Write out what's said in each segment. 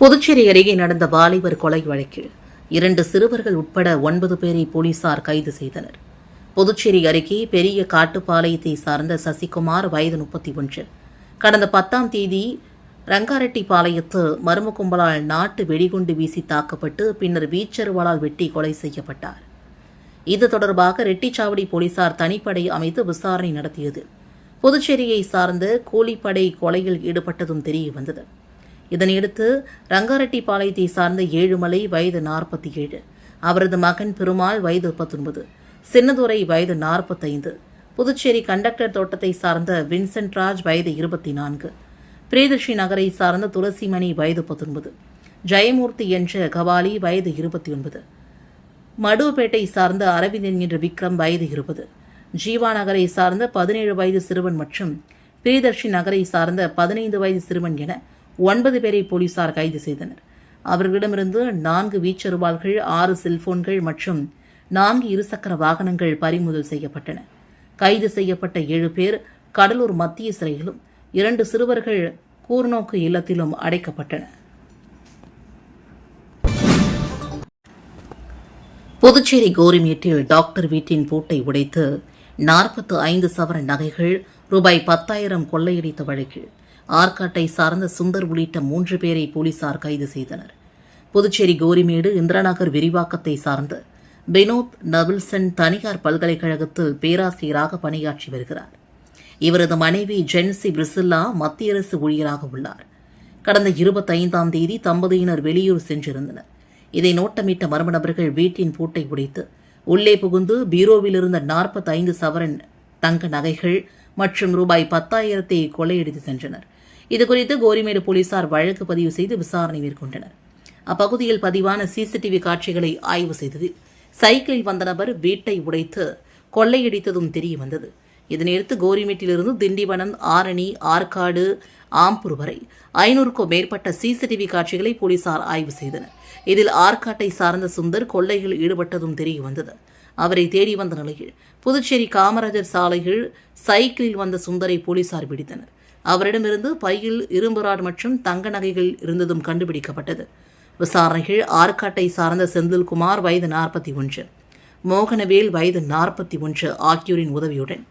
புதுச்சேரி அருகே நடந்த வாலிபர் கொலை வழக்கில் 2 சிறுவர்கள் உட்பட 9 பேரை போலீசார் கைது செய்தனர். புதுச்சேரி அருகே பெரிய காட்டுப்பாளையத்தை சார்ந்த சசிகுமார் வயது 31 கடந்த 10ஆம் தேதி ரங்காரெட்டிப்பாளையத்தில் மர்ம கும்பலால் நாட்டு வெடிகுண்டு வீசி தாக்கப்பட்டு பின்னர் வீச்சருவாளால் வெட்டி கொலை செய்யப்பட்டார். இது தொடர்பாக ரெட்டிச்சாவடி போலீசார் தனிப்படை அமைத்து விசாரணை நடத்தியது. புதுச்சேரியை சார்ந்த கூலிப்படை கொலையில் ஈடுபட்டதும் தெரியவந்தது. இதனையடுத்து ரங்காரெட்டிப்பாளையத்தை சார்ந்த ஏழுமலை வயது 47, அவரது மகன் பெருமாள் வயது 19, சின்னதுரை வயது 45, புதுச்சேரி கண்டக்டர் தோட்டத்தை சார்ந்த வின்சென்ட் ராஜ் வயது 24, பிரியதர்ஷி நகரை சார்ந்த துளசிமணி வயது 19, ஜெயமூர்த்தி என்ற கவாலி வயது 29, மடுவுப்பேட்டை சார்ந்த அரவிந்தன் என்ற விக்ரம் வயது 20, ஜீவா நகரை சார்ந்த 17 வயது சிறுவன் மற்றும் பிரியதர்ஷி நகரை சார்ந்த 15 வயது சிறுவன் என 9 பேரை போலீசார் கைது செய்தனர். அவர்களிடமிருந்து 4 வீச்சருவாள்கள், 6 செல்போன்கள் மற்றும் 4 இருசக்கர வாகனங்கள் பறிமுதல் செய்யப்பட்டன. கைது செய்யப்பட்ட 7 பேர் கடலூர் மத்திய சிறையிலும் 2 சிறுவர்கள் கூர்நோக்கு இல்லத்திலும் அடைக்கப்பட்டனர். புதுச்சேரி கோரிமேட்டில் டாக்டர் வீட்டின் பூட்டை உடைத்து 45 சவரன் நகைகள் ரூபாய் 10,000 கொள்ளையடித்த வழக்கில் ஆற்காட்டை சார்ந்த சுந்தர் உள்ளிட்ட 3 பேரை போலீசார் கைது செய்தனர். புதுச்சேரி கோரிமேடு இந்திராநகர் விரிவாக்கத்தை சார்ந்த வினோத் நபில்சன் தனியார் பல்கலைக்கழகத்தில் பேராசிரியராக பணியாற்றி வருகிறார். இவரது மனைவி ஜென்சி பிரிசில்லா மத்திய அரசு ஊழியராக உள்ளார். கடந்த 25ஆம் தேதி தம்பதியினர் வெளியூர் சென்றிருந்தனர். இதை நோட்டமிட்ட மர்ம நபர்கள் வீட்டின் பூட்டை உடைத்து உள்ளே புகுந்து பீரோவிலிருந்த 45 சவரன் தங்க நகைகள் மற்றும் ரூபாய் 10,000 கொள்ளையடித்து சென்றனர். இதுகுறித்து கோரிமேடு போலீசார் வழக்கு பதிவு செய்து விசாரணை மேற்கொண்டனர். அப்பகுதியில் பதிவான சிசிடிவி காட்சிகளை ஆய்வு செய்ததில் சைக்கிளில் வந்த நபர் வீட்டை உடைத்து கொள்ளையடித்ததும் தெரியவந்தது. இதனையடுத்து கோரிமேட்டிலிருந்து திண்டிவனம், ஆரணி, ஆற்காடு, ஆம்பூர் வரை 500க்கும் மேற்பட்ட சிசிடிவி காட்சிகளை போலீசார் ஆய்வு செய்தனர். இதில் ஆற்காட்டை சார்ந்த சுந்தர் கொள்ளையில் ஈடுபட்டதும் தெரியவந்தது. அவரை தேடி வந்த நிலையில் புதுச்சேரி காமராஜர் சாலையில் சைக்கிளில் வந்த சுந்தரை போலீசார் பிடித்தனர். அவரிடமிருந்து பையில் இரும்பு ராட் மற்றும் தங்க நகைகள் இருந்ததும் கண்டுபிடிக்கப்பட்டது. விசாரணைகள் ஆற்காட்டை சார்ந்த செந்தில்குமார் வயது 41, மோகனவேல் வயது 41 ஆகியோரின் உதவியுடன்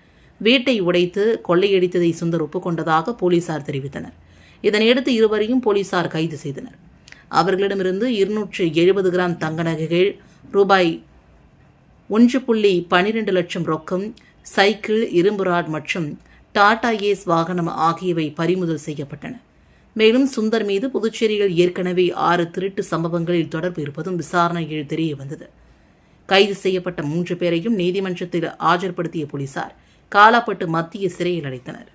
வீட்டை உடைத்து கொள்ளையடித்ததை சுந்தர் ஒப்புக்கொண்டதாக போலீசார் தெரிவித்தனர். இதனையடுத்து இருவரையும் போலீசார் கைது செய்தனர். அவர்களிடமிருந்து 270 கிராம் தங்க நகைகள், ரூபாய் 1.12 லட்சம் ரொக்கம், சைக்கிள், இரும்பு ராட் மற்றும் டாடா ஏஸ் வாகனம் ஆகியவை பறிமுதல் செய்யப்பட்டன. மேலும் சுந்தர் மீது புதுச்சேரியில் ஏற்கனவே 6 திருட்டு சம்பவங்களில் தொடர்பு இருப்பதும் விசாரணையில் தெரியவந்தது. கைது செய்யப்பட்ட 3 பேரையும் நீதிமன்றத்தில் ஆஜர்படுத்திய போலீசார் காலாப்பட்டு மத்திய சிறையில் அடைத்தனர்.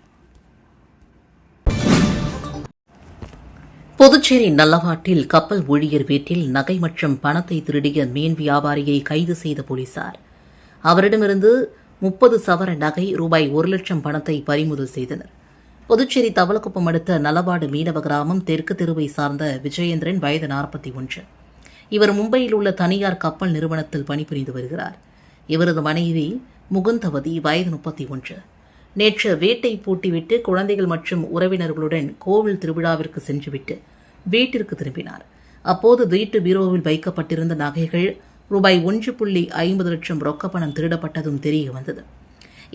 புதுச்சேரி நல்லவாட்டில் கப்பல் ஊழியர் வீட்டில் நகை மற்றும் பணத்தை திருடிய மீன் வியாபாரியை கைது செய்த போலீசார் அவரிடமிருந்து 30 சவர நகை, ரூபாய் 1 லட்சம் பணத்தை பறிமுதல் செய்தனர். புதுச்சேரி தவளக்குப்பம் அடுத்த நலவாடு மீனவ கிராமம் தெற்கு தெருவை சார்ந்த விஜயேந்திரன் வயது 41. இவர் மும்பையில் உள்ள தனியார் கப்பல் நிறுவனத்தில் பணிபுரிந்து வருகிறார். இவரது மனைவி முகுந்தவதி வயது 31. நேற்று வீட்டை பூட்டிவிட்டு குழந்தைகள் மற்றும் உறவினர்களுடன் கோவில் திருவிழாவிற்கு சென்றுவிட்டு வீட்டிற்கு திரும்பினார். அப்போது வீட்டு பீரோவில் வைக்கப்பட்டிருந்த நகைகள், ரூபாய் 1.50 லட்சம் ரொக்கப்பணம் திருடப்பட்டதும் தெரிய வந்தது.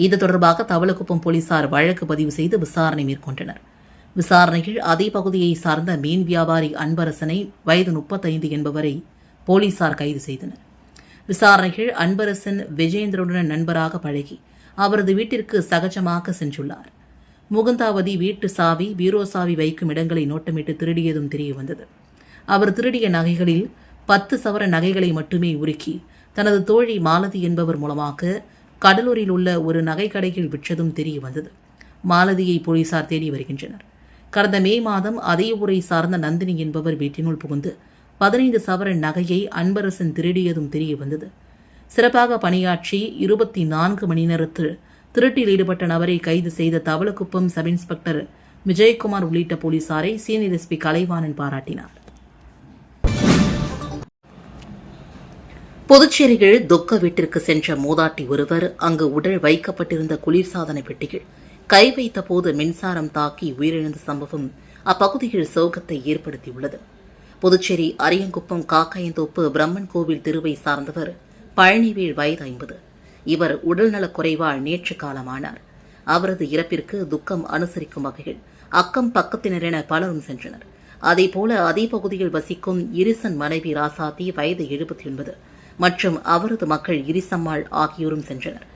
இது தொடர்பாக தவளக்குப்பம் போலீசார் வழக்கு பதிவு செய்து விசாரணை மேற்கொண்டனர். விசாரணையில் அதே பகுதியை சார்ந்த மீன் வியாபாரி அன்பரசனை வயது 35 என்பவரை போலீசார் கைது செய்தனர். விசாரணையில் அன்பரசன் விஜயேந்திரனுடன் நண்பராக பழகி அவரது வீட்டிற்கு சகஜமாக சென்றுள்ளார். முகுந்தாவதி வீட்டு சாவி, பீரோ சாவி வைக்கும் இடங்களை நோட்டமிட்டு திருடியதும் தெரியவந்தது. அவர் திருடிய நகைகளில் 10 சவர நகைகளை மட்டுமே உருக்கி தனது தோழி மாலதி என்பவர் மூலமாக கடலூரில் உள்ள ஒரு நகைக்கடையில் விற்றதும் தெரியவந்தது. மாலதியை போலீசார் தேடி வருகின்றனர். கடந்த மே மாதம் அதே ஊரை சார்ந்த நந்தினி என்பவர் வீட்டினுள் புகுந்து 15 சவரன் நகையை அன்பரசன் திருடியதும் தெரியவந்தது. சிறப்பாக பணியாற்றி 24 மணி நேரத்தில் திருட்டில் ஈடுபட்ட நபரை கைது செய்த தவளக்குப்பம் சப் இன்ஸ்பெக்டர் விஜயகுமார் உள்ளிட்ட போலீசாரை சீனியர் எஸ்பி கலைவாணன் பாராட்டினார். புதுச்சேரியில் துக்க வீட்டிற்கு சென்ற மூதாட்டி ஒருவர் அங்கு உடல் வைக்கப்பட்டிருந்த குளிர்சாதன பெட்டிகள் கை வைத்த போது மின்சாரம் தாக்கி உயிரிழந்த சம்பவம் அப்பகுதியில் சோகத்தை ஏற்படுத்தியுள்ளது. புதுச்சேரி அரியங்குப்பம் காக்காயந்தோப்பு பிரம்மன் கோவில் தெருவை சார்ந்தவர் பழனிவேல் வயது 50. இவர் உடல்நலக் குறைவால் நேற்று காலமானார். அவரது இறப்பிற்கு துக்கம் அனுசரிக்கும் வகையில் அக்கம் பக்கத்தினர் என பலரும் சென்றனர். அதேபோல அதே பகுதியில் வசிக்கும் இரிசன் மனைவி ராசாத்தி வயது 79 மற்றும் அவரது மக்கள் இரிசம்மாள் ஆகியோரும் சென்றனர்.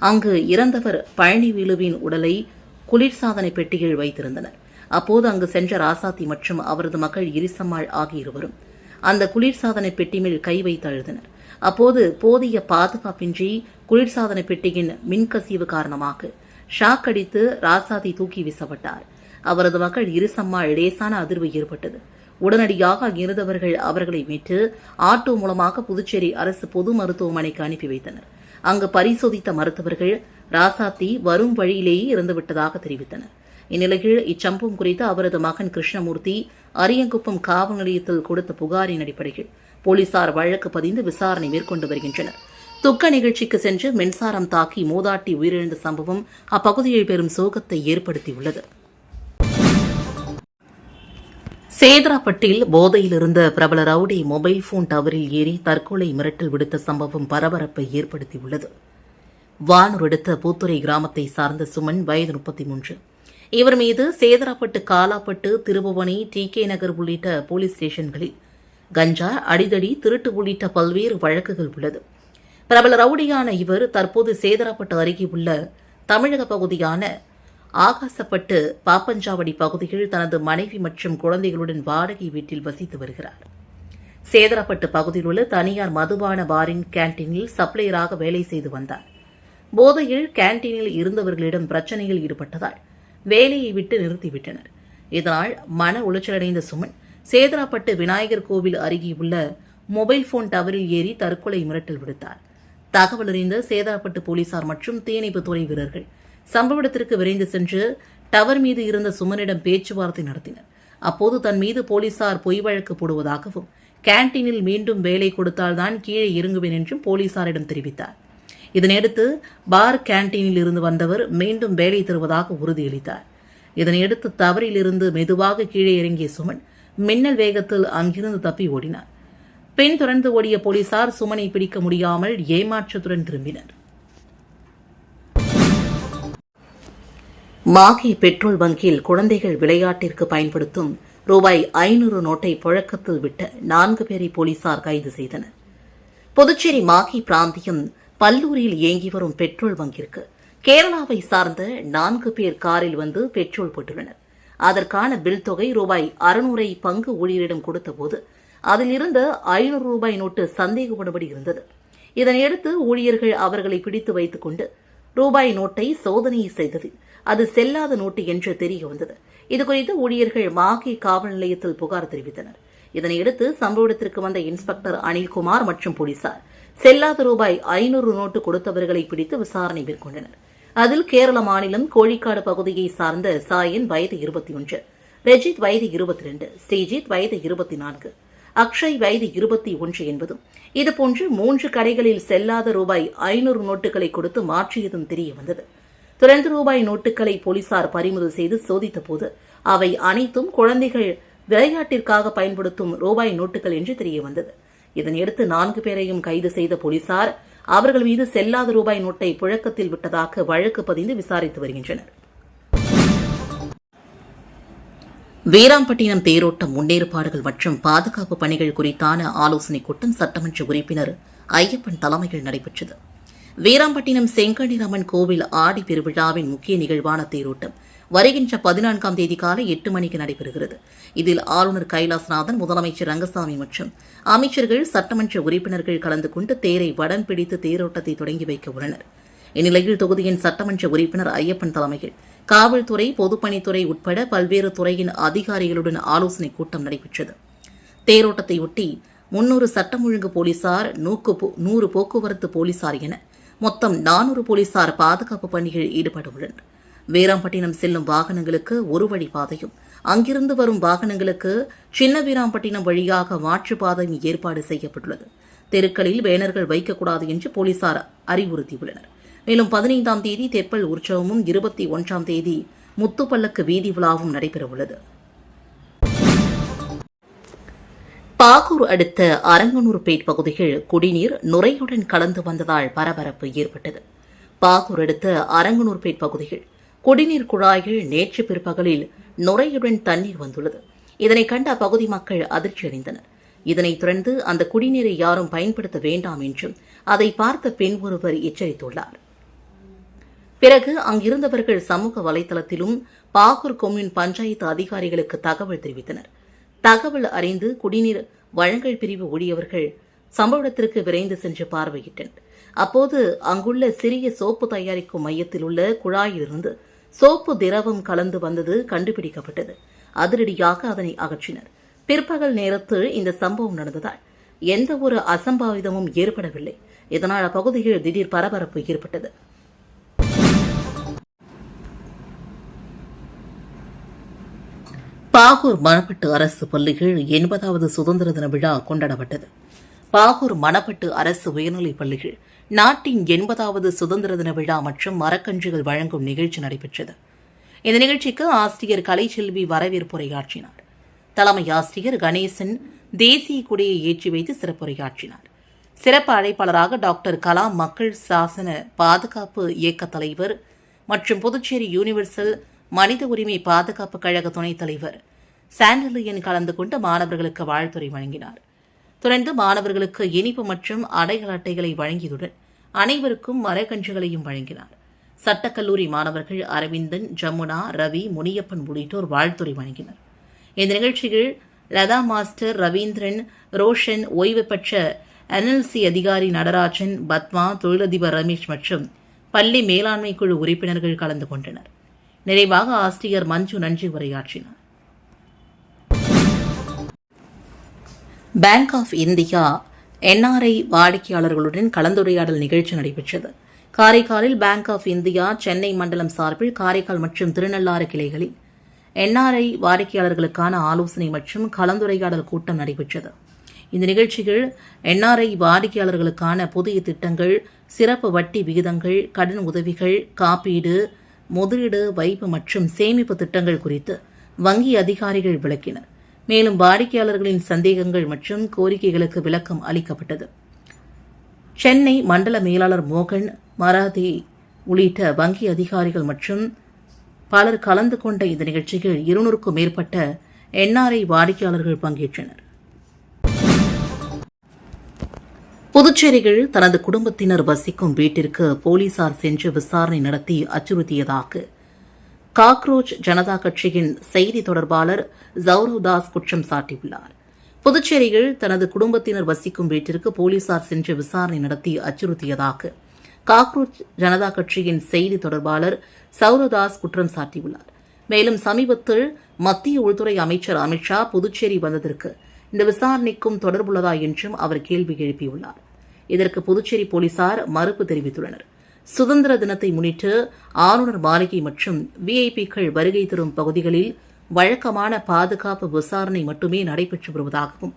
அங்கு இறந்தவர் பழனிவேலுவின் உடலை குளிர்சாதனை பெட்டியில் வைத்திருந்தனர். அப்போது அங்கு சென்ற ராசாத்தி மற்றும் அவரது மகள் இரிசம்மாள் ஆகிய இருவரும் அந்த குளிர்சாதனை பெட்டி மேல் கை வைத்து அழுதனர். அப்போது போதிய பாதுகாப்பின்றி குளிர்சாதன பெட்டியின் மின்கசிவு காரணமாக ஷாக் அடித்து ராசாத்தி தூக்கி வீசப்பட்டார். அவரது மகள் இரிசம்மாள் லேசான அதிர்வு ஏற்பட்டது. உடனடியாக அங்கிருந்தவர்கள் அவர்களை மீட்டு ஆட்டோ மூலமாக புதுச்சேரி அரசு பொது மருத்துவமனைக்கு அனுப்பி வைத்தனர். அங்கு பரிசோதித்த மருத்துவர்கள் ராசாத்தி வரும் வழியிலேயே இறந்துவிட்டதாக தெரிவித்தனர். இந்நிலையில் இச்சம்பவம் குறித்து அவரது மகன் கிருஷ்ணமூர்த்தி அரியங்குப்பம் காவல் நிலையத்தில் கொடுத்த புகாரின் அடிப்படையில் போலீசார் வழக்கு பதிந்து விசாரணை மேற்கொண்டு வருகின்றனர். துக்க நிகழ்ச்சிக்கு சென்று மின்சாரம் தாக்கி மூதாட்டி உயிரிழந்த சம்பவம் அப்பகுதியில் பெரும் சோகத்தை ஏற்படுத்தியுள்ளது. சேதராப்பட்டில் போதையில் இருந்த பிரபல ரவுடி மொபைல் போன் டவரில் ஏறி தற்கொலை மிரட்டல் விடுத்த சம்பவம் பரபரப்பை ஏற்படுத்தியுள்ளது. வானூர் அடுத்த பூத்துறை கிராமத்தை சார்ந்த சுமன் வயது 33. இவர் மீது சேதராப்பட்டு, காலாப்பட்டு, திருபுவனி, டி.கே. நகர் உள்ளிட்ட போலீஸ் ஸ்டேஷன்களில் கஞ்சா, அடிதடி, திருட்டு உள்ளிட்ட பல்வேறு வழக்குகள் உள்ளது. பிரபல ரவுடியான இவர் தற்போது சேதராப்பட்டு அருகே உள்ள தமிழக பகுதியான ஆகாசப்பட்டு பாப்பஞ்சாவடி பகுதியில் தனது மனைவி மற்றும் குழந்தைகளுடன் வாடகை வீட்டில் வசித்து வருகிறார். சேதராப்பட்டு பகுதியில் உள்ள தனியார் மதுபான பாரின் கேன்டீனில் சப்ளையராக வேலை செய்து வந்தார். போதையில் கேன்டீனில் இருந்தவர்களிடம் பிரச்சனையில் ஈடுபட்டதால் வேலையை விட்டு நிறுத்திவிட்டனர். இதனால் மன உளைச்சலடைந்த சுமன் சேதராப்பட்டு விநாயகர் கோவில் அருகே உள்ள மொபைல் போன் டவரில் ஏறி தற்கொலை மிரட்டல் விடுத்தார். தகவல் அறிந்த சேதராப்பட்டு போலீசார் மற்றும் தீயணைப்புத்துறை வீரர்கள் சம்பவ இடத்திற்கு விரைந்து சென்று டவர் மீது இருந்த சுமனிடம் பேச்சுவார்த்தை நடத்தினர். அப்போது தன் மீது போலீசார் பொய் வழக்கு போடுவதாகவும் கேன்டீனில் மீண்டும் வேலை கொடுத்தால்தான் கீழே இறங்குவேன் என்றும் போலீசாரிடம் தெரிவித்தார். இதனையடுத்து பார் கேன்டீனில் இருந்து வந்தவர் மீண்டும் வேலை தருவதாக உறுதியளித்தார். இதனையடுத்து தவறில் இருந்து மெதுவாக கீழே இறங்கிய சுமன் மின்னல் வேகத்தில் அங்கிருந்து தப்பி ஓடினார். பின் தொடர்ந்து ஓடிய போலீசார் சுமனை பிடிக்க முடியாமல் ஏமாற்றத்துடன் திரும்பினர். மாகி பெட்ரோல் பங்கில் குழந்தைகள் விளையாட்டிற்கு பயன்படுத்தும் ரூபாய் 500 நோட்டை புழக்கத்தில் விட்ட 4 பேரை போலீசார் கைது செய்தனர். புதுச்சேரி மாகி பிராந்தியம் பல்லூரில் இயங்கி வரும் பெட்ரோல் பங்கிற்கு கேரளாவை சார்ந்த 4 பேர் காரில் வந்து பெட்ரோல் போட்டுள்ளனர். அதற்கான பில் தொகை ரூபாய் 600 பங்கு ஊழியரிடம் கொடுத்தபோது அதில் இருந்த 500 ரூபாய் நோட்டு சந்தேகப்படும்படி இருந்தது. இதனையடுத்து ஊழியர்கள் அவர்களை பிடித்து வைத்துக் கொண்டு ரூபாய் நோட்டை சோதனை செய்ததில் அது செல்லாத நோட்டு என்று தெரிய வந்தது. இதுகுறித்து ஊழியர்கள் மாகி காவல் நிலையத்தில் புகார் தெரிவித்தனர். இதனையடுத்து சம்பவ இடத்திற்கு வந்த இன்ஸ்பெக்டர் அனில்குமார் மற்றும் போலீசார் செல்லாத ரூபாய் 500 நோட்டு கொடுத்தவர்களை பிடித்து விசாரணை மேற்கொண்டனர். அதில் கேரள மாநிலம் கோழிக்காடு பகுதியை சார்ந்த சாயன் வயது 21, ரெஜித் வயது 22, ஸ்ரீஜித் வயது 24, அக்ஷய் வயது 21 என்பதும் இதுபோன்று 3 கடைகளில் செல்லாத ரூபாய் 500 நோட்டுகளை கொடுத்து மாற்றியதும் தெரிய வந்தது. தொடர்ந்து ரூபாய் நோட்டுகளை போலீசார் பறிமுதல் செய்து சோதித்த போது அவை அனைத்தும் குழந்தைகள் விளையாட்டிற்காக பயன்படுத்தும் ரூபாய் நோட்டுகள் என்று தெரிய வந்தது. இதனையடுத்து 4 பேரையும் கைது செய்த போலீசார் அவர்கள் மீது செல்லாத ரூபாய் நோட்டை புழக்கத்தில் விட்டதாக வழக்கு பதிந்து விசாரித்து வருகின்றனர். வீராம்பட்டினம் தேரோட்டம் முன்னேற்பாடுகள் மற்றும் பாதுகாப்பு பணிகள் குறித்தான ஆலோசனைக் கூட்டம் சட்டமன்ற உறுப்பினர் ஐயப்பன் தலைமையில் நடைபெற்றது. வீராம்பட்டினம் செங்கனிராமன் கோவில் ஆடி பெருவிழாவின் முக்கிய நிகழ்வான தேரோட்டம் வருகின்ற 14ஆம் தேதி காலை 8 மணிக்கு நடைபெறுகிறது. இதில் ஆளுநர் கைலாசநாதன், முதலமைச்சர் ரங்கசாமி மற்றும் அமைச்சர்கள், சட்டமன்ற உறுப்பினர்கள் கலந்து கொண்டு தேரை வடம் பிடித்து தேரோட்டத்தை தொடங்கி வைக்க உள்ளனர். இந்நிலையில் தொகுதியின் சட்டமன்ற உறுப்பினர் ஐயப்பன் தலைமையில் காவல்துறை, பொதுப்பணித்துறை உட்பட பல்வேறு துறையின் அதிகாரிகளுடன் ஆலோசனைக் கூட்டம் நடைபெற்றது. தேரோட்டத்தையொட்டி 300 சட்டம் ஒழுங்கு போலீசார், 100 போக்குவரத்து போலீசார் என மொத்தம் 400 போலீசார் பாதுகாப்பு பணிகளில் ஈடுபட உள்ளனர். வீராம்பட்டினம் செல்லும் வாகனங்களுக்கு ஒரு வழி பாதையும், அங்கிருந்து வரும் வாகனங்களுக்கு சின்ன வீராம்பட்டினம் வழியாக மாற்றுப்பாதையும் ஏற்பாடு செய்யப்பட்டுள்ளது. தெருக்களில் பேனர்கள் வைக்கக்கூடாது என்று போலீசார் அறிவுறுத்தியுள்ளனர். மேலும் 15ஆம் தேதி தெப்பல் உற்சவமும், 21ஆம் தேதி முத்துப்பல்லக்கு வீதி விழாவும் நடைபெறவுள்ளது. பாகூர் அடுத்த அரங்கனூர்பேட் பகுதியில் குடிநீர் நுரையுடன் கலந்து வந்ததால் பரபரப்பு ஏற்பட்டது. பாகூர் அடுத்த அரங்கனூர்பேட் பகுதியில் குடிநீர் குழாயில் நேற்று பிற்பகலில் நுரையுடன் தண்ணீர் வந்துள்ளது. இதனை கண்ட அப்பகுதி மக்கள் அதிர்ச்சியடைந்தனர். இதனைத் தொடர்ந்து அந்த குடிநீரை யாரும் பயன்படுத்த வேண்டாம் என்றும் அதை பார்த்த பெண் ஒருவர் எச்சரித்துள்ளார். பிறகு அங்கிருந்தவர்கள் சமூக வலைதளத்திலும் பாகூர் கொம்யூன் பஞ்சாயத்து அதிகாரிகளுக்கு தகவல் தெரிவித்தனர். தகவல் அறிந்து குடிநீர் வழங்கல் பிரிவு ஊழியர்கள் சம்பவ இடத்திற்கு விரைந்து சென்று பார்வையிட்டனர். அப்போது அங்குள்ள சிறிய சோப்பு தயாரிக்கும் மையத்தில் உள்ள குழாயிலிருந்து சோப்பு திரவம் கலந்து வந்தது கண்டுபிடிக்கப்பட்டது. அதிரடியாக அதனை அகற்றினர். பிற்பகல் நேரத்தில் இந்த சம்பவம் நடந்ததால் எந்த ஒரு அசம்பாவிதமும் ஏற்படவில்லை. இதனால் அப்பகுதியில் திடீர் பரபரப்பு ஏற்பட்டது. பாகூர் மணப்பட்டு அரசு பள்ளியில் 80வது சுதந்திர தின விழா கொண்டாடப்பட்டது. பாகூர் மணப்பட்டு அரசு உயர்நிலைப் பள்ளியில் நாட்டின் 80வது சுதந்திர தின விழா மற்றும் மரக்கன்றுகள் வழங்கும் நிகழ்ச்சி நடைபெற்றது. இந்த நிகழ்ச்சிக்கு ஆசிரியர் கலைச்செல்வி வரவேற்புரையாற்றினார். தலைமை ஆசிரியர் கணேசன் தேசிய கொடியை ஏற்றி வைத்து சிறப்புரையாற்றினார். சிறப்பு அழைப்பாளராக டாக்டர் கலாம் மக்கள் சாசன பாதுகாப்பு இயக்க தலைவர் மற்றும் புதுச்சேரி யூனிவர்சல் மனித உரிமை பாதுகாப்பு கழக துணைத் தலைவர் சாண்டலியன் கலந்து கொண்டு மாணவர்களுக்கு வாழ்த்துரை வழங்கினார். தொடர்ந்து மாணவர்களுக்கு இனிப்பு மற்றும் அடையாள அட்டைகளை வழங்கியதுடன் அனைவருக்கும் மரக்கன்றுகளையும் வழங்கினார். சட்டக்கல்லூரி மாணவர்கள் அரவிந்தன், ஜமுனா, ரவி, முனியப்பன் உள்ளிட்டோர் வாழ்த்துரை வழங்கினர். இந்த நிகழ்ச்சியில் லதா மாஸ்டர், ரவீந்திரன், ரோஷன், ஓய்வு பெற்ற NLC அதிகாரி நடராஜன், பத்மா, தொழிலதிபர் ரமேஷ் மற்றும் பள்ளி மேலாண்மை குழு உறுப்பினர்கள் கலந்து கொண்டனர். நிறைவாக ஆசிரியர் மஞ்சு நன்றி உரையாற்றினார். பேங்க் ஆஃப் இந்தியா NRI வாடிக்கையாளர்களுடன் கலந்துரையாடல் நிகழ்ச்சி நடைபெற்றது. காரைக்காலில் பேங்க் ஆஃப் இந்தியா சென்னை மண்டலம் சார்பில் காரைக்கால் மற்றும் திருநள்ளாறு கிளைகளில் NRI வாடிக்கையாளர்களுக்கான ஆலோசனை மற்றும் கலந்துரையாடல் கூட்டம் நடைபெற்றது. இந்த நிகழ்ச்சியில் NRI வாடிக்கையாளர்களுக்கான புதிய திட்டங்கள், சிறப்பு வட்டி விகிதங்கள், கடன் உதவிகள், காப்பீடு, முதலீடு, வைப்பு மற்றும் சேமிப்பு திட்டங்கள் குறித்து வங்கி அதிகாரிகள் விளக்கினர். மேலும் வாடிக்கையாளர்களின் சந்தேகங்கள் மற்றும் கோரிக்கைகளுக்கு விளக்கம் அளிக்கப்பட்டது. சென்னை மண்டல மேலாளர் மோகன் மராதே உள்ளிட்ட வங்கி அதிகாரிகள் மற்றும் பலர் கலந்து கொண்ட இந்த நிகழ்ச்சியில் 200க்கும் மேற்பட்ட NRI வாடிக்கையாளர்கள் பங்கேற்றனர். புதுச்சேரியில் தனது குடும்பத்தினர் வசிக்கும் வீட்டிற்கு போலீசார் சென்று விசாரணை நடத்தி அச்சுறுத்தியதாக காக்ரோச் ஜனதா கட்சியின் செய்தி தொடர்பாளர் சௌரவ் தாஸ் குற்றம் சாட்டியுள்ளார். புதுச்சேரியில் தனது குடும்பத்தினர் வசிக்கும் வீட்டிற்கு போலீசார் சென்று விசாரணை நடத்தி அச்சுறுத்தியதாக காக்ரோச் ஜனதா கட்சியின் செய்தி தொடர்பாளர் சௌரவ் தாஸ் குற்றம் சாட்டியுள்ளார். மேலும் சமீபத்தில் மத்திய உள்துறை அமைச்சர் அமித்ஷா புதுச்சேரி வந்ததற்கு இந்த விசாரணைக்கும் தொடர்புள்ளதா என்றும் அவர் கேள்வி எழுப்பியுள்ளார். இதற்கு புதுச்சேரி போலீசார் மறுப்பு தெரிவித்துள்ளனர். சுதந்திர தினத்தை முன்னிட்டு ஆளுநர் மாளிகை மற்றும் VIPக்கள் வருகை தரும் பகுதிகளில் வழக்கமான பாதுகாப்பு விசாரணை மட்டுமே நடைபெற்று வருவதாகவும்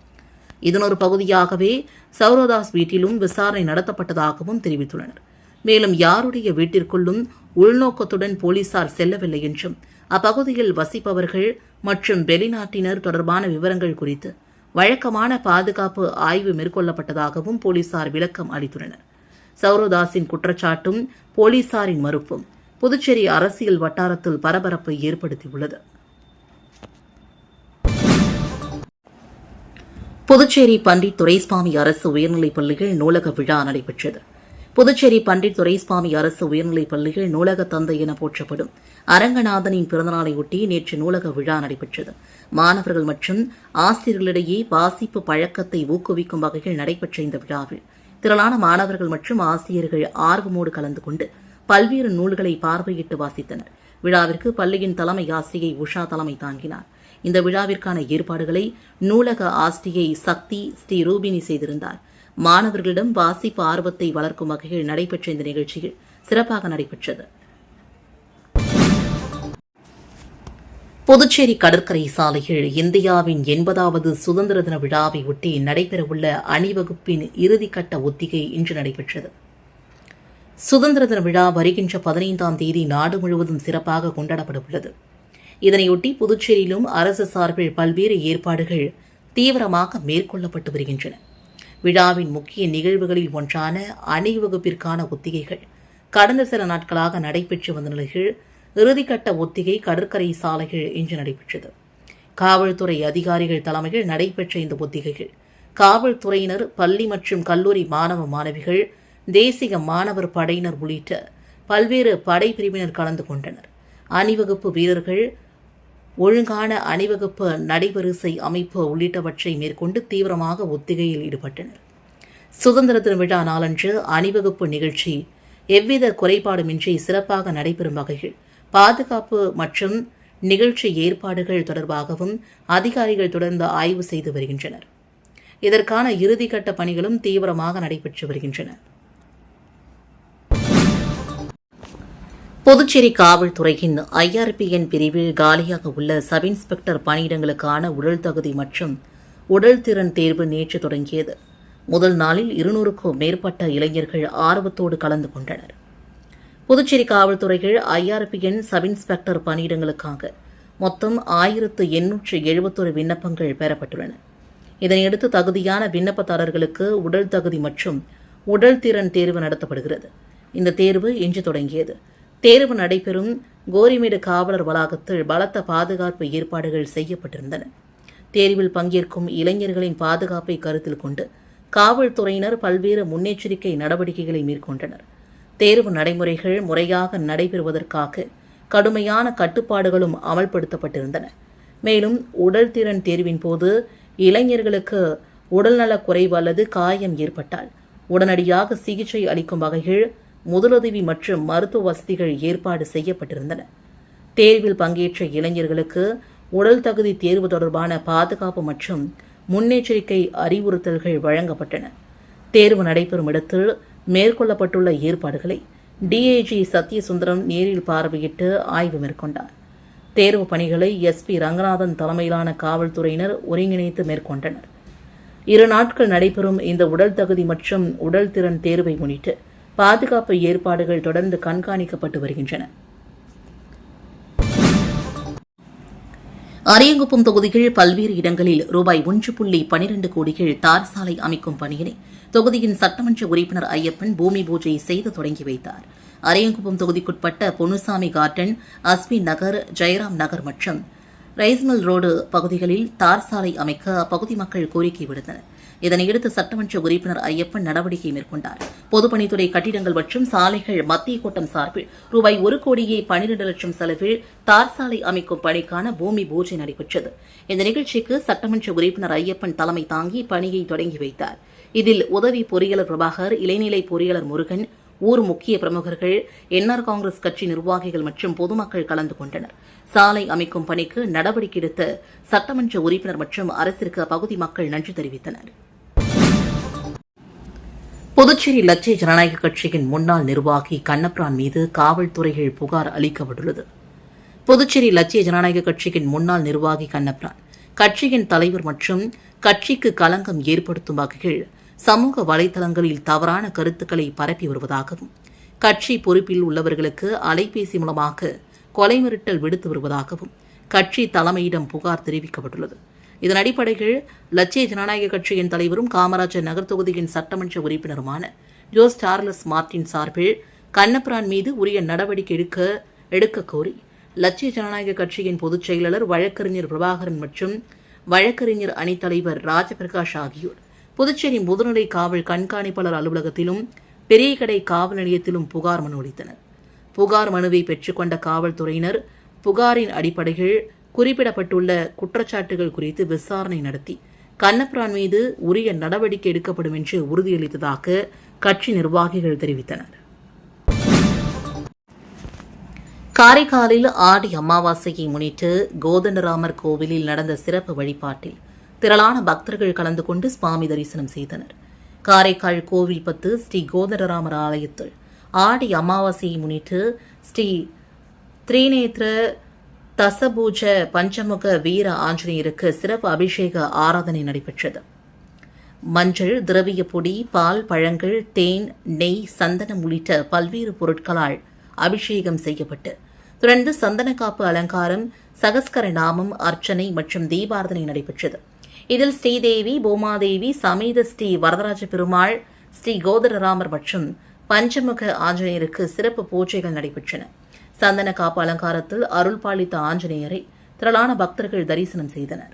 இதன் ஒரு பகுதியாகவே சௌரதாஸ் வீட்டிலும் விசாரணை நடத்தப்பட்டதாகவும் தெரிவித்துள்ளனர். மேலும் யாருடைய வீட்டிற்குள்ளும் உள்நோக்கத்துடன் போலீசார் செல்லவில்லை என்றும் அப்பகுதியில் வசிப்பவர்கள் மற்றும் வெளிநாட்டினர் தொடர்பான விவரங்கள் குறித்து வழக்கமான பாதுகாப்பு ஆய்வு மேற்கொள்ளப்பட்டதாகவும் போலீசார் விளக்கம் அளித்துள்ளனர். சௌரதாஸின் குற்றச்சாட்டும் போலீசாரின் மறுப்பும் புதுச்சேரி அரசியல் வட்டாரத்தில் பரபரப்பை ஏற்படுத்தியுள்ளது. புதுச்சேரி பண்டிட் துரைசாமி அரசு உயர்நிலைப் பள்ளியில் நூலக விழா நடைபெற்றது. புதுச்சேரி பண்டிட் துரைசாமி அரசு உயர்நிலைப் பள்ளியில் நூலக தந்தை என போற்றப்படும் அரங்கநாதனின் பிறந்தநாளையொட்டி நேற்று நூலக விழா நடைபெற்றது. மாணவர்கள் மற்றும் ஆசிரியர்களிடையே வாசிப்பு பழக்கத்தை ஊக்குவிக்கும் வகையில் நடைபெற்ற இந்த விழாவில் திரளான மாணவர்கள் மற்றும் ஆசிரியர்கள் ஆர்வமோடு கலந்து கொண்டு பல்வேறு நூல்களை பார்வையிட்டு வாசித்தனர். விழாவிற்கு பள்ளியின் தலைமை ஆசிரியை உஷா தலைமை தாங்கினார். இந்த விழாவிற்கான ஏற்பாடுகளை நூலக ஆசிரியை சக்தி ஸ்ரீ ரூபினி செய்திருந்தார். மாணவர்களிடம் வாசிப்பு ஆர்வத்தை வளர்க்கும் வகையில் நடைபெற்ற இந்த நிகழ்ச்சியில் சிறப்பாக நடைபெற்றது. புதுச்சேரி கடற்கரை சாலையில் இந்தியாவின் 80வது சுதந்திர தின விழாவை ஒட்டி நடைபெறவுள்ள அணிவகுப்பின் இறுதிக்கட்ட ஒத்திகை இன்று நடைபெற்றது. சுதந்திர தின விழா வருகின்ற 15ஆம் தேதி நாடு முழுவதும் சிறப்பாக கொண்டாடப்பட உள்ளது. இதனையொட்டி புதுச்சேரியிலும் அரசு சார்பில் பல்வேறு ஏற்பாடுகள் தீவிரமாக மேற்கொள்ளப்பட்டு வருகின்றன. விழாவின் முக்கிய நிகழ்வுகளில் ஒன்றான அணிவகுப்பிற்கான ஒத்திகைகள் கடந்த சில நாட்களாக நடைபெற்று வந்த நிலையில் இறுதிக்கட்ட ஒத்திகை கடற்கரை சாலையில் இன்று நடைபெற்றது. காவல்துறை அதிகாரிகள் தலைமையில் நடைபெற்ற இந்த ஒத்திகைகள் காவல்துறையினர், பள்ளி மற்றும் கல்லூரி மாணவ மாணவிகள், தேசிய மாணவர் படையினர் உள்ளிட்ட பல்வேறு படைப்பிரிவினர் கலந்து கொண்டனர். அணிவகுப்பு வீரர்கள் ஒழுங்கான அணிவகுப்பு நடைவரிசை அமைப்பு உள்ளிட்டவற்றை மேற்கொண்டு தீவிரமாக ஒத்திகையில் ஈடுபட்டனர். சுதந்திர தின விழா நாளன்று அணிவகுப்பு நிகழ்ச்சி எவ்வித குறைபாடுமின்றி சிறப்பாக நடைபெறும் வகையில் பாதுகாப்பு மற்றும் நிகழ்ச்சி ஏற்பாடுகள் தொடர்பாகவும் அதிகாரிகள் தொடர்ந்து ஆய்வு செய்து வருகின்றனர். இதற்கான இறுதிக்கட்ட பணிகளும் தீவிரமாக நடைபெற்று வருகின்றன. புதுச்சேரி காவல்துறையின் IRPN பிரிவில் காலியாக உள்ள சப் இன்ஸ்பெக்டர் பணியிடங்களுக்கான உடல் தகுதி மற்றும் உடல் திறன் தேர்வு நேற்று தொடங்கியது. முதல் நாளில் 200க்கும் மேற்பட்ட இளைஞர்கள் ஆர்வத்தோடு கலந்து கொண்டனர். புதுச்சேரி காவல்துறையில் IRPN சப் இன்ஸ்பெக்டர் பணியிடங்களுக்காக மொத்தம் 1871 விண்ணப்பங்கள் பெறப்பட்டுள்ளன. இதனையடுத்து தகுதியான விண்ணப்பதாரர்களுக்கு உடல் தகுதி மற்றும் உடல் திறன் தேர்வு நடத்தப்படுகிறது. இந்த தேர்வு இன்று தொடங்கியது. தேர்வு நடைபெறும் கோரிமேடு காவலர் வளாகத்தில் பலத்த பாதுகாப்பு ஏற்பாடுகள் செய்யப்பட்டிருந்தன. தேர்வில் பங்கேற்கும் இளைஞர்களின் பாதுகாப்பை கருத்தில் கொண்டு காவல்துறையினர் பல்வேறு முன்னெச்சரிக்கை நடவடிக்கைகளை மேற்கொண்டனர். தேர்வு நடைமுறைகள் முறையாக நடைபெறுவதற்காக கடுமையான கட்டுப்பாடுகளும் அமல்படுத்தப்பட்டிருந்தன. மேலும் உடல் திறன் தேர்வின் போது இளைஞர்களுக்கு உடல்நலக் குறைவு அல்லது காயம் ஏற்பட்டால் உடனடியாக சிகிச்சை அளிக்கும் வகையில் முதலுதவி மற்றும் மருத்துவ வசதிகள் ஏற்பாடு செய்யப்பட்டிருந்தன. தேர்வில் பங்கேற்ற இளைஞர்களுக்கு உடல் தகுதி தேர்வு தொடர்பான பாதுகாப்பு மற்றும் முன்னெச்சரிக்கை அறிவுறுத்தல்கள் வழங்கப்பட்டன. தேர்வு நடைபெறும் இடத்தில் மேற்கொள்ளப்பட்டுள்ள ஏற்பாடுகளை DIG சத்யசுந்தரம் நேரில் பார்வையிட்டு ஆய்வு மேற்கொண்டார். தேர்வு பணிகளை SP ரங்கநாதன் தலைமையிலான காவல்துறையினர் ஒருங்கிணைத்து மேற்கொண்டனர். 2 நாட்கள் நடைபெறும் இந்த உடல் தகுதி மற்றும் உடல் திறன் தேர்வை முன்னிட்டு பாதுகாப்பு ஏற்பாடுகள் தொடர்ந்து கண்காணிக்கப்பட்டு வருகின்றன. அரியங்குப்பம் தொகுதியில் பல்வேறு இடங்களில் ரூபாய் 1.12 கோடிகள் தார் சாலை அமைக்கும் பணியினை தொகுதியின் சட்டமன்ற உறுப்பினர் ஐயப்பன் பூமி பூஜை செய்து தொடங்கி வைத்தார். அரியங்குப்பம் தொகுதிக்குட்பட்ட பொன்னுசாமி கார்டன், அஸ்வின் நகர், ஜெயராம் நகர் மற்றும் ரைஸ்மில் ரோடு பகுதிகளில் தார் சாலை அமைக்க அப்பகுதி மக்கள் கோரிக்கை விடுத்தனர். இதனையடுத்து சட்டமன்ற உறுப்பினர் ஐயப்பன் நடவடிக்கை மேற்கொண்டார். பொதுப்பணித்துறை கட்டிடங்கள் மற்றும் சாலைகள் மத்திய கூட்டம் சார்பில் ரூபாய் 1.12 லட்சம் செலவில் தார் சாலை அமைக்கும் பணிக்கான பூமி பூஜை நடைபெற்றது. இந்த நிகழ்ச்சிக்கு சட்டமன்ற உறுப்பினர் ஐயப்பன் தலைமை தாங்கி பணியை தொடங்கி வைத்தார். இதில் உதவி பொறியாளர் பிரபாகர், இளைநிலை பொறியாளர் முருகன், ஊர் முக்கிய பிரமுகர்கள், NR காங்கிரஸ் கட்சி நிர்வாகிகள் மற்றும் பொதுமக்கள் கலந்து கொண்டனர். சாலை அமைக்கும் பணிக்கு நடவடிக்கை எடுத்த சட்டமன்ற உறுப்பினர் மற்றும் அரசிற்கு அப்பகுதி மக்கள் நன்றி தெரிவித்தனர். புதுச்சேரி லட்சிய ஜனநாயக கட்சியின் முன்னாள் நிர்வாகி கண்ணபிரான் மீது காவல்துறையில் புகார் அளிக்கப்பட்டுள்ளது. புதுச்சேரி லட்சிய ஜனநாயக கட்சியின் முன்னாள் நிர்வாகி கண்ணபிரான் கட்சியின் தலைவர் மற்றும் கட்சிக்கு களங்கம் ஏற்படுத்தும் வகையில் சமூக வலைதளங்களில் தவறான கருத்துக்களை பரப்பி வருவதாகவும், கட்சி பொறுப்பில் உள்ளவர்களுக்கு அலைபேசி மூலமாக கொலை மிரட்டல் விடுத்து வருவதாகவும் கட்சி தலைமையிடம் புகார் தெரிவிக்கப்பட்டுள்ளது. இதன் அடிப்படையில் லட்சிய ஜனநாயக கட்சியின் தலைவரும் காமராஜர் நகர் தொகுதியின் சட்டமன்ற உறுப்பினருமான ஜோஸ் சார்லஸ் மார்டின் சார்பில் கண்ணபிரான் மீது உரிய நடவடிக்கை எடுக்க கோரி லட்சிய ஜனநாயக கட்சியின் பொதுச் செயலாளர் வழக்கறிஞர் பிரபாகரன் மற்றும் வழக்கறிஞர் அணித்தலைவர் ராஜபிரகாஷ் ஆகியோர் புதுச்சேரி முதுநிலை காவல் கண்காணிப்பாளர் அலுவலகத்திலும் பெரிய கடை காவல் நிலையத்திலும் புகார் மனு அளித்தனர். புகார் மனுவை பெற்றுக்கொண்ட காவல்துறையினர் புகாரின் அடிப்படையில் குறிப்பிடப்பட்டுள்ள குற்றச்சாட்டுகள் குறித்து விசாரணை நடத்தி கண்ணபிரான் மீது உரிய நடவடிக்கை எடுக்கப்படும் என்று உறுதியளித்ததாக கட்சி நிர்வாகிகள் தெரிவித்தனர். காரைக்காலில் ஆடி அமாவாசையை முன்னிட்டு கோதண்டராமர் கோவிலில் நடந்த சிறப்பு வழிபாட்டில் திரளான பக்தர்கள் கலந்து கொண்டு சுவாமி தரிசனம் செய்தனர். காரைக்கால் கோவில் பத்து ஸ்ரீ கோதண்டராமர் ஆலயத்தில் ஆடி அமாவாசையை முன்னிட்டு ஸ்ரீ திரிநேத்திர தசபூஜ பஞ்சமுக வீர ஆஞ்சநேயருக்கு சிறப்பு அபிஷேக ஆராதனை நடைபெற்றது. மஞ்சள், திரவிய பொடி, பால், பழங்கள், தேன், நெய், சந்தனம் உள்ளிட்ட பல்வேறு பொருட்களால் அபிஷேகம் செய்யப்பட்டு தொடர்ந்து சந்தனக்காப்பு அலங்காரம், சகஸ்கர நாமம், அர்ச்சனை மற்றும் தீபாராதனை நடைபெற்றது. இதில் ஸ்ரீதேவி, பூமாதேவி சமேத ஸ்ரீ வரதராஜ பெருமாள், ஸ்ரீ கோதரராமர் மற்றும் பஞ்சமுக ஆஞ்சநேயருக்கு சிறப்பு பூஜைகள் நடைபெற்றன. சந்தன காப்பு அலங்காரத்தில் அருள் பாலித்த ஆஞ்சநேயரை திரளான பக்தர்கள் தரிசனம் செய்தனர்.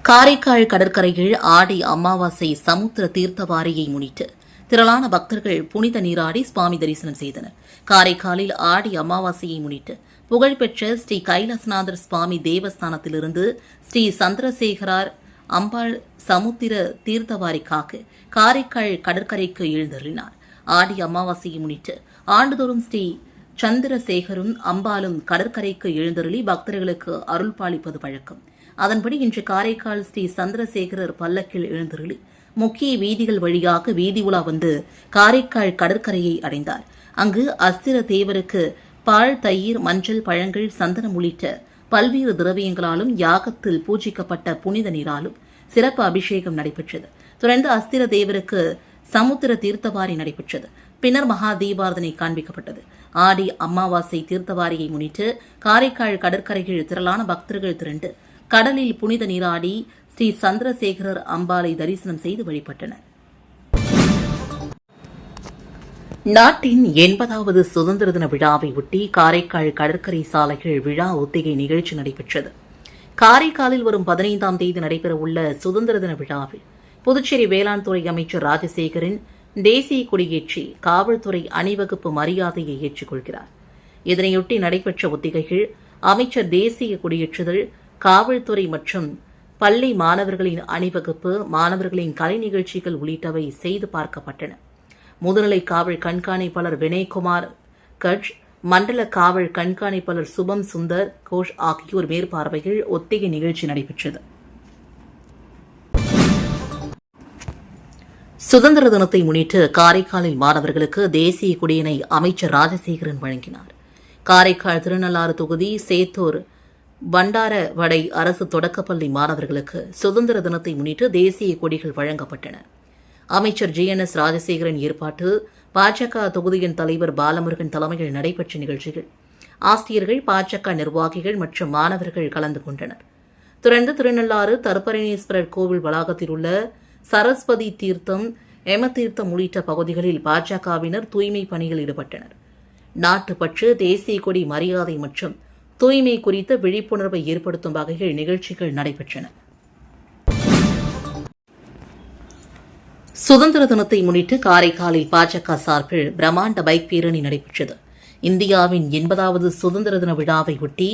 காரைக்கால் கடற்கரையில் ஆடி அமாவாசை சமுத்திர தீர்த்தவாரியை முன்னிட்டு திரளான பக்தர்கள் புனித நீராடி சுவாமி தரிசனம் செய்தனர். காரைக்காலில் ஆடி அமாவாசையை முன்னிட்டு புகழ்பெற்ற ஸ்ரீ கைலாசநாதர் சுவாமி தேவஸ்தானத்திலிருந்து ஸ்ரீ சந்திரசேகரார் அம்பாள் சமுத்திர தீர்த்தவாரிக்காக காரைக்கால் கடற்கரைக்கு எழுந்தருளினார். ஆடி அமாவாசையை முன்னிட்டு ஆண்டுதோறும் ஸ்ரீ சந்திரசேகரும் அம்பாலும் கடற்கரைக்கு எழுந்தருளி பக்தர்களுக்கு அருள் பாலிப்பது வழக்கம். அதன்படி இன்று காரைக்கால் ஸ்ரீ சந்திரசேகரர் பல்லக்கில் எழுந்தருளி முக்கிய வீதிகள் வழியாக வீதி உலா வந்து காரைக்கால் கடற்கரையை அடைந்தார். அங்கு அஸ்திர தேவருக்கு பால், தயிர், மஞ்சள், பழங்கள், சந்தனம் உள்ளிட்ட பல்வேறு திரவியங்களாலும் யாகத்தில் பூஜிக்கப்பட்ட புனித நீராலும் சிறப்பு அபிஷேகம் நடைபெற்றது. தொடர்ந்து அஸ்திர தேவருக்கு சமுத்திர தீர்த்தவாரி நடைபெற்றது. பின்னர் மகா தீபாரதனை காண்பிக்கப்பட்டது. ஆடி அமாவாசை தீர்த்தவாரியை முன்னிட்டு காரைக்கால் கடற்கரையில் திரளான பக்தர்கள் திரண்டு கடலில் புனித நீராடி ஸ்ரீ சந்திரசேகரர் அம்பாளை தரிசனம் செய்து வழிபட்டனர். நாட்டின் 80வது சுதந்திர தின விழாவை ஒட்டி காரைக்கால் கடற்கரை சாலைகள் விழா ஒத்திகை நிகழ்ச்சி நடைபெற்றது. காரைக்காலில் வரும் 15ஆம் தேதி நடைபெறவுள்ள சுதந்திர தின விழாவில் புதுச்சேரி வேளாண் துறை அமைச்சர் ராஜசேகரன் தேசிய கொடியேற்றி காவல்துறை அணிவகுப்பு மரியாதையை ஏற்றுக்கொள்கிறார். இதனையொட்டி நடைபெற்ற ஒத்திகைகள் அமைச்சர் தேசிய கொடியேற்றுதல், காவல்துறை மற்றும் பள்ளி மாணவர்களின் அணிவகுப்பு, மாணவர்களின் கலை நிகழ்ச்சிகள் உள்ளிட்டவை செய்து பார்க்கப்பட்டன. முதுநிலை காவல் கண்காணிப்பாளர் வினய்குமார் கட்ச், மண்டல காவல் கண்காணிப்பாளர் சுபம் சுந்தர் கோஷ் ஆகியோர் மேற்பார்வையில் ஒத்திகை நிகழ்ச்சி நடைபெற்றது. சுதந்திர தினத்தை முன்னிட்டு காரைக்காலில் மாணவர்களுக்கு தேசிய கொடியினை அமைச்சர் ராஜசேகரன் வழங்கினார். காரைக்கால் திருநள்ளாறு தொகுதி சேத்தூர் வண்டாரவடை அரசு தொடக்கப்பள்ளி மாணவர்களுக்கு சுதந்திர தினத்தை முன்னிட்டு தேசிய கொடிகள் வழங்கப்பட்டன. அமைச்சர் GNS ராஜசேகரன் ஏற்பாட்டில் பாஜக தொகுதியின் தலைவர் பாலமுருகன் தலைமையில் நடைபெற்ற நிகழ்ச்சிகள் ஆசிரியர்கள், பாஜக நிர்வாகிகள் மற்றும் மாணவர்கள் கலந்து கொண்டனர். தொடர்ந்து திருநள்ளாறு தர்பரணீஸ்வரர் கோவில் வளாகத்தில் உள்ள சரஸ்வதி தீர்த்தம், எமதீர்த்தம் உள்ளிட்ட பகுதிகளில் பாஜகவினர் தூய்மை பணியில் ஈடுபட்டனர். நாட்டுப்பற்று, தேசிய கொடி மரியாதை மற்றும் தூய்மை குறித்த விழிப்புணர்வை ஏற்படுத்தும் வகையில் நிகழ்ச்சிகள் நடைபெற்றன. சுதந்திர தினத்தை முன்னிட்டு காரைக்காலில் பாஜக சார்பில் பிரம்மாண்ட பைக் பேரணி நடைபெற்றது. இந்தியாவின் 80வது சுதந்திர தின விழாவை ஒட்டி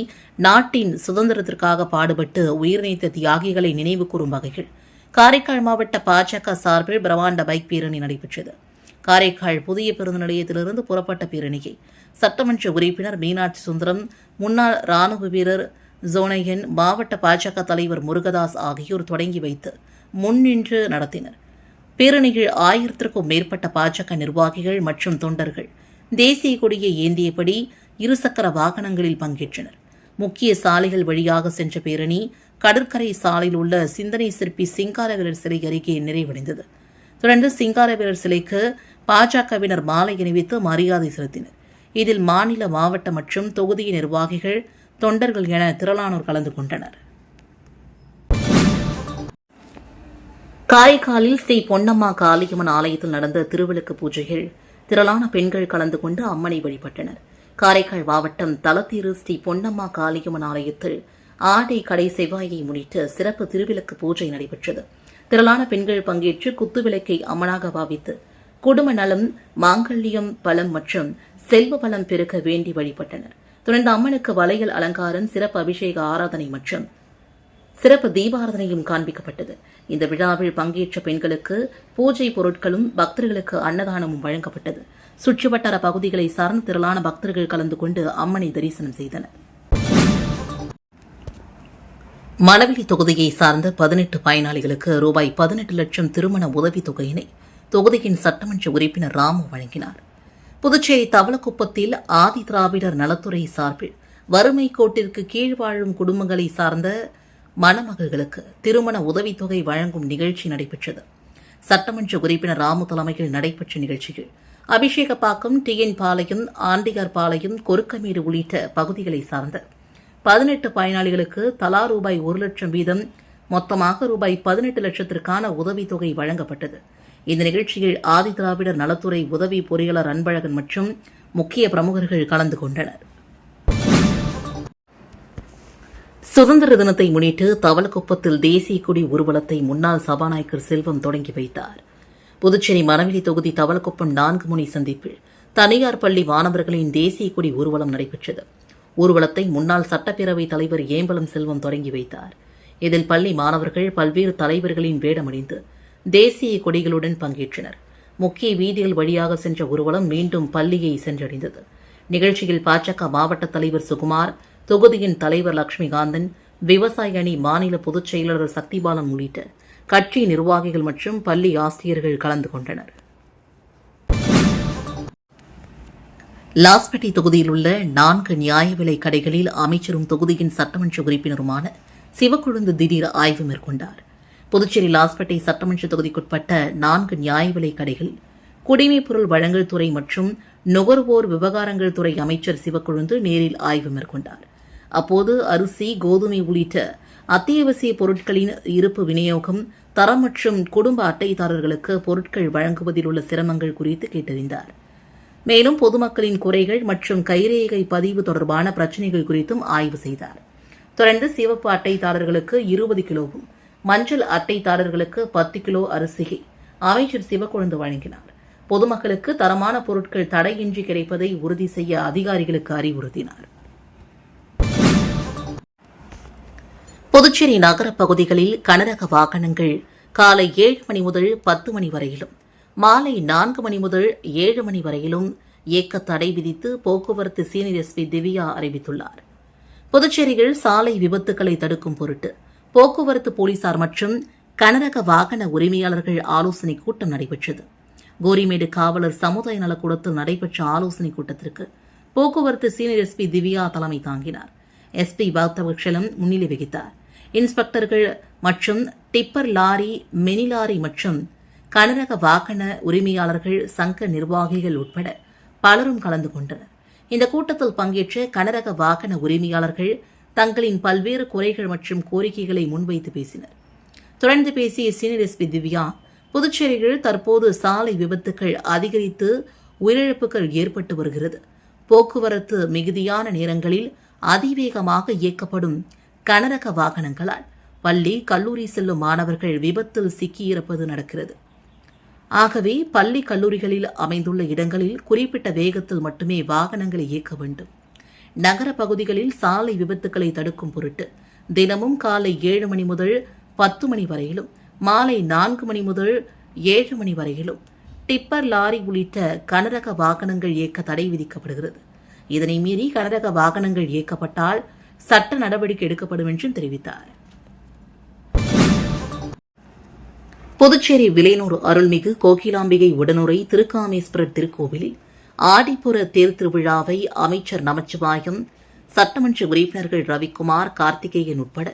நாட்டின் சுதந்திரத்திற்காக பாடுபட்டு உயிர்நீத்த தியாகிகளை நினைவு கூறும் வகையில் காரைக்கால் மாவட்ட பாஜக சார்பில் பிரம்மாண்ட பைக் பேரணி நடைபெற்றது. காரைக்கால் புதிய பேருந்து நிலையத்திலிருந்து புறப்பட்ட பேரணியை சட்டமன்ற உறுப்பினர் மீனாட்சி சுந்தரம், முன்னாள் ராணுவ வீரர் ஜோனையன், மாவட்ட பாஜக தலைவர் முருகதாஸ் ஆகியோர் தொடங்கி வைத்து முன்னின்று நடத்தினர். பேரணியில் 1000க்கும் மேற்பட்ட பாஜக நிர்வாகிகள் மற்றும் தொண்டர்கள் தேசிய கொடியை ஏந்தியபடி இருசக்கர வாகனங்களில் பங்கேற்றனர். முக்கிய சாலைகள் வழியாக சென்ற பேரணி கடற்கரை சாலையில் உள்ள சிந்தனை சிற்பி சிங்காரவீரர் சிலை அருகே நிறைவடைந்தது. தொடர்ந்து சிங்காரவீரர் சிலைக்கு பாஜகவினர் மாலை அணிவித்து மரியாதை செலுத்தினர். இதில் மாநில, மாவட்ட மற்றும் தொகுதி நிர்வாகிகள், தொண்டர்கள் என திரளானோர் கலந்து கொண்டனர். காரைக்காலில் ஸ்ரீ பொன்னம்மா காளியம்மன் ஆலயத்தில் நடந்த திருவிளக்கு பூஜையில் திரளான பெண்கள் கலந்து கொண்டு அம்மனை வழிபட்டனர். காரைக்கால் மாவட்டம் தலத்தீரு ஸ்ரீ பொன்னம்மா காளியம்மன் ஆலயத்தில் ஆடி கடை செவ்வாயை முன்னிட்டு சிறப்பு திருவிளக்கு பூஜை நடைபெற்றது. திரளான பெண்கள் பங்கேற்று குத்துவிளக்கை அம்மனாக பாவித்து குடும்ப நலம், மாங்கல்யம், பலம் மற்றும் செல்வ பலம் பெருக்க வேண்டி வழிபட்டனர். தொடர்ந்து அம்மனுக்கு வளையல் அலங்காரம், சிறப்பு அபிஷேக ஆராதனை மற்றும் சிறப்பு தீபாரதனையும் காண்பிக்கப்பட்டது. இந்த விழாவில் பங்கேற்ற பெண்களுக்கு பூஜை பொருட்களும் பக்தர்களுக்கு அன்னதானமும் வழங்கப்பட்டது. சுற்றுவட்டார பகுதிகளை சார்ந்த திரளான பக்தர்கள் கலந்து கொண்டு அம்மனை தரிசனம் செய்தனர். மணவெளி தொகுதியை சார்ந்த 18 பயனாளிகளுக்கு ரூபாய் 18 லட்சம் திருமண உதவித் தொகையினை தொகுதியின் சட்டமன்ற உறுப்பினர் ராமு வழங்கினார். புதுச்சேரி தவளக்குப்பத்தில் ஆதி திராவிடர் நலத்துறை சார்பில் வறுமை கோட்டிற்கு கீழ் வாழும் குடும்பங்களை சார்ந்த மணமகள்களுக்கு திருமண உதவித்தொகை வழங்கும் நிகழ்ச்சி நடைபெற்றது. சட்டமன்ற உறுப்பினர் ராமு தலைமையில் நடைபெற்ற நிகழ்ச்சியில் அபிஷேகப்பாக்கம், TN பாளையம், ஆண்டியார் பாளையம், கொருக்கமேடு உள்ளிட்ட பகுதிகளை சார்ந்த 18 பயனாளிகளுக்கு தலா ரூபாய் 1 லட்சம் வீதம் மொத்தமாக ரூபாய் 18 லட்சத்திற்கான உதவித்தொகை வழங்கப்பட்டது. இந்த நிகழ்ச்சியில் ஆதிதிராவிடர் நலத்துறை உதவி பொறியாளர் அன்பழகன் மற்றும் முக்கிய பிரமுகர்கள் கலந்து கொண்டனர். சுதந்திர தினத்தை முன்னிட்டு தவளக்குப்பத்தில் தேசிய கொடி ஊர்வலத்தை முன்னாள் சபாநாயகர் செல்வம் தொடங்கி வைத்தார். புதுச்சேரி மணவெளி தொகுதி தவளக்குப்பம் 4 முனை சந்திப்பில் தனியார் பள்ளி மாணவர்களின் தேசிய கொடி ஊர்வலம் நடைபெற்றது. ஊர்வலத்தை முன்னாள் சட்டப்பேரவைத் தலைவர் ஏம்பலம் செல்வம் தொடங்கி வைத்தார். இதில் பள்ளி மாணவர்கள் பல்வேறு தலைவர்களின் வேடமணிந்து தேசிய கொடிகளுடன் பங்கேற்றனர். முக்கிய வீதிகள் வழியாக சென்ற ஊர்வலம் மீண்டும் பள்ளியை சென்றடைந்தது. நிகழ்ச்சியில் பாஜக மாவட்ட தலைவர் சுகுமார், தொகுதியின் தலைவர் லட்சுமிகாந்தன், விவசாய அணி மாநில பொதுச் செயலாளர் சக்திபாலன் உள்ளிட்ட கட்சி நிர்வாகிகள் மற்றும் பள்ளி ஆசிரியர்கள் கலந்து கொண்டனர். லாஸ்பேட்டை தொகுதியில் உள்ள 4 நியாய விலைக் கடைகளில் அமைச்சரும் தொகுதியின் சட்டமன்ற உறுப்பினருமான சிவக்கொழுந்து திடீர் ஆய்வு மேற்கொண்டார். புதுச்சேரி லாஸ்பேட்டை சட்டமன்ற தொகுதிக்குட்பட்ட 4 நியாய விலைக் கடைகளில் குடிமைப் பொருள் வழங்கல் துறை மற்றும் நுகர்வோர் விவகாரங்கள் துறை அமைச்சர் சிவக்கொழுந்து நேரில் ஆய்வு மேற்கொண்டார். அப்போது அரிசி, கோதுமை உள்ளிட்ட அத்தியாவசிய பொருட்களின் இருப்பு விநியோகம், தரம் மற்றும் குடும்ப அட்டைதாரர்களுக்கு பொருட்கள் வழங்குவதில் உள்ள சிரமங்கள் குறித்து கேட்டறிந்தார். மேலும் பொதுமக்களின் குறைகள் மற்றும் கைரேகை பதிவு தொடர்பான பிரச்சினைகள் குறித்தும் ஆய்வு செய்தார். தொடர்ந்து சிவப்பு அட்டைதாரர்களுக்கு 20 கிலோவும், மஞ்சள் அட்டைதாரர்களுக்கு 10 கிலோ அரிசியை அமைச்சர் சிவக்கொழுந்து வழங்கினார். பொதுமக்களுக்கு தரமான பொருட்கள் தடையின்றி கிடைப்பதை உறுதி செய்ய அதிகாரிகளுக்கு அறிவுறுத்தினார். புதுச்சேரி நகரப் பகுதிகளில் கனரக வாகனங்கள் காலை 7 மணி முதல் 10 மணி வரையிலும், மாலை 4 மணி முதல் 7 மணி வரையிலும் இயக்க தடை விதித்து போக்குவரத்து சீனியர் எஸ்பி திவ்யா அறிவித்துள்ளார். புதுச்சேரியில் சாலை விபத்துக்களை தடுக்கும் பொருட்டு போக்குவரத்து போலீசார் மற்றும் கனரக வாகன உரிமையாளர்கள் ஆலோசனைக் கூட்டம் நடைபெற்றது. கோரிமேடு காவலர் சமுதாய நலக்கூடத்தில் நடைபெற்ற ஆலோசனைக் கூட்டத்திற்கு போக்குவரத்து சீனியர் எஸ்பி திவ்யா தலைமை தாங்கினார். எஸ்பி பக்தவட்சலம் முன்னிலை வகித்தார். இன்ஸ்பெக்டர்கள் மற்றும் டிப்பர் லாரி, மினி லாரி மற்றும் கனரக வாகன உரிமையாளர்கள் சங்க நிர்வாகிகள் உட்பட பலரும் கலந்து கொண்டனர். இந்த கூட்டத்தில் பங்கேற்ற கனரக வாகன உரிமையாளர்கள் தங்களின் பல்வேறு குறைகள் மற்றும் கோரிக்கைகளை முன்வைத்து பேசினர். தொடர்ந்து பேசிய சீனியர் எஸ்பி திவ்யா, புதுச்சேரியில் தற்போது சாலை விபத்துக்கள் அதிகரித்து உயிரிழப்புகள் ஏற்பட்டு வருகிறது. போக்குவரத்து மிகுதியான நேரங்களில் அதிவேகமாக இயக்கப்படும் கனரக வாகனங்களால் பள்ளி, கல்லூரி செல்லும் மாணவர்கள் விபத்தில் சிக்கியிருப்பது நடக்கிறது. ஆகவே பள்ளி, கல்லூரிகளில் அமைந்துள்ள இடங்களில் குறிப்பிட்ட வேகத்தில் மட்டுமே வாகனங்களை இயக்க வேண்டும். நகர பகுதிகளில் சாலை விபத்துக்களை தடுக்கும் பொருட்டு தினமும் காலை 7 மணி முதல் 10 மணி வரையிலும், மாலை 4 மணி முதல் 7 மணி வரையிலும் டிப்பர், லாரி உள்ளிட்ட கனரக வாகனங்கள் இயக்க தடை விதிக்கப்படுகிறது. இதனை மீறி கனரக வாகனங்கள் இயக்கப்பட்டால் சட்ட நடவடிக்கை எடுக்கப்படும் என்றும் தெரிவித்தார். புதுச்சேரி விலையூர் அருள்மிகு கோகிலாம்பிகை உடனுரை திருக்காமேஸ்வரர் திருக்கோவிலில் ஆடிப்புற தேர் திருவிழாவை அமைச்சர் நமச்சிவாயம், சட்டமன்ற உறுப்பினர்கள் ரவிக்குமார், கார்த்திகேயன் உட்பட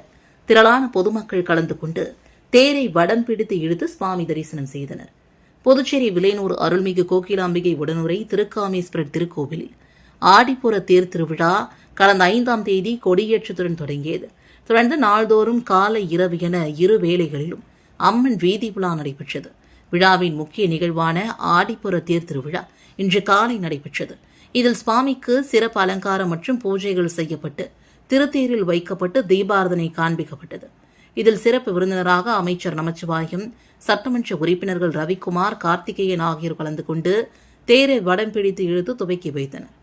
திரளான பொதுமக்கள் கலந்து கொண்டு தேரை வடம் பிடித்து இழுத்து சுவாமி தரிசனம் செய்தனர். புதுச்சேரி விலையூர் அருள்மிகு கோகிலாம்பிகை உடனுரை திருக்காமேஸ்வரர் திருக்கோவிலில் ஆடிப்புற தேர் திருவிழா கடந்த 5ஆம் தேதி கொடியேற்றத்துடன் தொடங்கியது. தொடர்ந்து நாள்தோறும் காலை, இரவு என 2 வேளைகளிலும் அம்மன் வீதி உலா நடைபெற்றது. விழாவின் முக்கிய நிகழ்வான ஆடிப்புற தேர் திருவிழா இன்று காலை நடைபெற்றது. இதில் சுவாமிக்கு சிறப்பு அலங்காரம் மற்றும் பூஜைகள் செய்யப்பட்டு திருத்தேரில் வைக்கப்பட்டு தீபாராதனை காண்பிக்கப்பட்டது. இதில் சிறப்பு விருந்தினராக அமைச்சர் நமச்சிவாயம், சட்டமன்ற உறுப்பினர்கள் ரவிக்குமார், கார்த்திகேயன் ஆகியோர் கலந்து கொண்டு தேரை வடம் பிடித்து இழுத்து துவக்கி வைத்தனர்.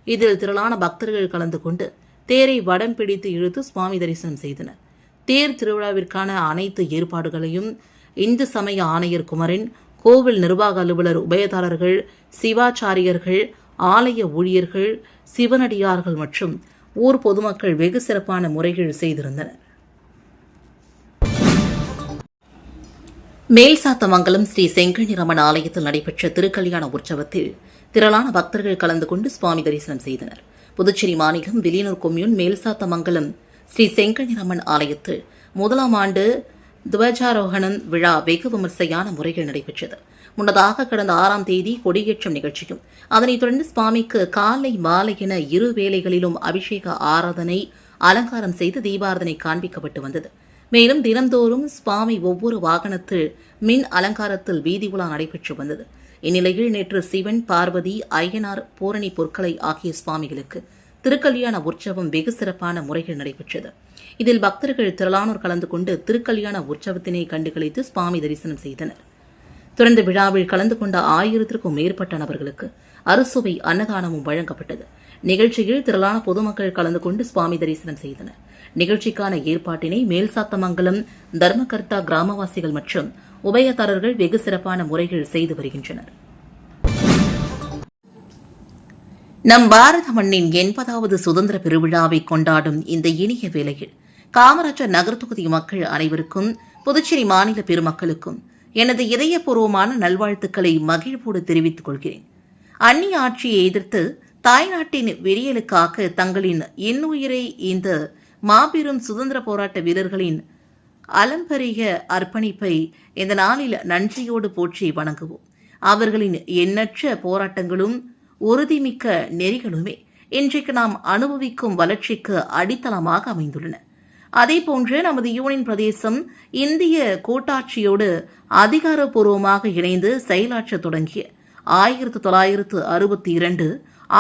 இதில் திரளான பக்தர்கள் கலந்து கொண்டு தேரை வடம் பிடித்து இழுத்து சுவாமி தரிசனம் செய்தனர். தேர் திருவிழாவிற்கான அனைத்து ஏற்பாடுகளையும் இந்து சமய ஆணையர் குமரன், கோவில் நிர்வாக அலுவலர், உபயதாரர்கள், சிவாச்சாரியர்கள், ஆலய ஊழியர்கள், சிவனடியார்கள் மற்றும் ஊர் பொதுமக்கள் வெகு சிறப்பான முறைகள் செய்திருந்தனர். மேல்சாத்தமங்கலம் ஸ்ரீ செங்கனிரமன் ஆலயத்தில் நடைபெற்ற திருக்கல்யாண உற்சவத்தில் திரளான பக்தர்கள் கலந்து கொண்டு சுவாமி தரிசனம் செய்தனர். புதுச்சேரி மாநிலம் வில்லியனூர் கொம்யூன் மேல்சாத்தமங்கலம் ஸ்ரீ செங்கனிரமன் ஆலயத்தில் 1ஆம் ஆண்டு துவஜாரோகணம் விழா வெகு விமர்சையான முறையில் நடைபெற்றது. முன்னதாக கடந்த 6ஆம் தேதி கொடியேற்றம் நிகழ்ச்சியும், அதனைத் தொடர்ந்து சுவாமிக்கு காலை, மாலை என 2 வேளைகளிலும் அபிஷேக ஆராதனை, அலங்காரம் செய்து தீபாரதனை காண்பிக்கப்பட்டு வந்தது. மேலும் தினந்தோறும் சுவாமி ஒவ்வொரு வாகனத்தில் மின் அலங்காரத்தில் வீதி உலா நடைபெற்று வந்தது. இந்நிலையில் நேற்று சிவன், பார்வதி, ஐயனார், பூரணி பொற்களை ஆகிய சுவாமிகளுக்கு திருக்கல்யாண உற்சவம் வெகு சிறப்பான முறையில் நடைபெற்றது. இதில் பக்தர்கள் திரளானோர் கலந்து கொண்டு திருக்கல்யாண உற்சவத்தினை கண்டுகளித்து சுவாமி தரிசனம் செய்தனர். தொடர்ந்து விழாவில் கலந்து கொண்ட 1000க்கும் மேற்பட்ட நபர்களுக்கு அறுசுவை அன்னதானமும் வழங்கப்பட்டது. நிகழ்ச்சியில் திரளான பொதுமக்கள் கலந்து கொண்டு சுவாமி தரிசனம் செய்தனர். நிகழ்ச்சிக்கான ஏற்பாட்டினை மேல்சாத்தமங்கலம், தர்மகர்த்தா கிராமவாசிகள் மற்றும் உபயதாரர்கள் வெகு சிறப்பான முறையில் செய்து வருகின்றனர். நம் பாரத மண்ணின் 80வது சுதந்திர பெருவிழாவை கொண்டாடும் இந்த இனிய வேளையில் காமராஜர் நகர் தொகுதி மக்கள் அனைவருக்கும், புதுச்சேரி மாநில பெருமக்களுக்கும் எனது இதயபூர்வமான நல்வாழ்த்துக்களை மகிழ்வோடு தெரிவித்துக் கொள்கிறேன். அந்நிய ஆட்சியை எதிர்த்து தாய்நாட்டின் விடியலுக்காக தங்களின் இன்னுயிரை இந்த மாபெரும் சுதந்திர போராட்ட வீரர்களின் அலம்பரிய அர்ப்பணிப்பை இந்த நாளில் நன்றியோடு போற்றி வணங்குவோம். அவர்களின் எண்ணற்ற போராட்டங்களும் உறுதிமிக்க நெறிகளுமே இன்றைக்கு நாம் அனுபவிக்கும் வளர்ச்சிக்கு அடித்தளமாக அமைந்துள்ளன. அதேபோன்று நமது யூனியன் பிரதேசம் இந்திய கூட்டாட்சியோடு அதிகாரப்பூர்வமாக இணைந்து செயலாற்ற தொடங்கிய 1962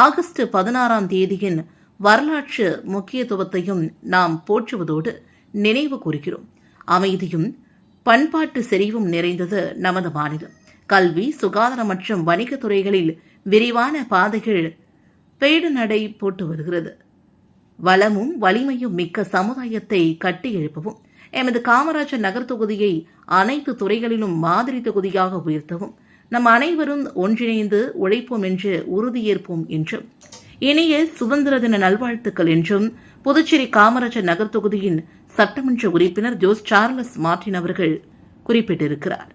ஆகஸ்ட் 16ஆம் தேதியின் வரலாற்று முக்கியத்துவத்தையும் நாம் போற்றுவதோடு நினைவு கூறுகிறோம். அமைதியும் பண்பாட்டு செறிவும் நிறைந்தது நமது மாநிலம். கல்வி, சுகாதாரம் மற்றும் வணிகத் துறைகளில் விரிவான பாதைகள் பேடு நடை போட்டு வருகிறது. வளமும் வலிமையும் மிக்க சமுதாயத்தை கட்டி எழுப்பவும், எமது காமராஜர் நகர் தொகுதியை அனைத்து துறைகளிலும் மாதிரி தொகுதியாக உயர்த்தவும் நம் அனைவரும் ஒன்றிணைந்து உழைப்போம் என்று உறுதியேற்போம் என்றும் இனிய சுதந்திர தின நல்வாழ்த்துக்கள் என்றும் புதுச்சேரி காமராஜர் நகர் தொகுதியின் சட்டமன்ற உறுப்பினர் ஜோஸ் சார்லஸ் மார்டின் அவர்கள் குறிப்பிட்டிருக்கிறார்.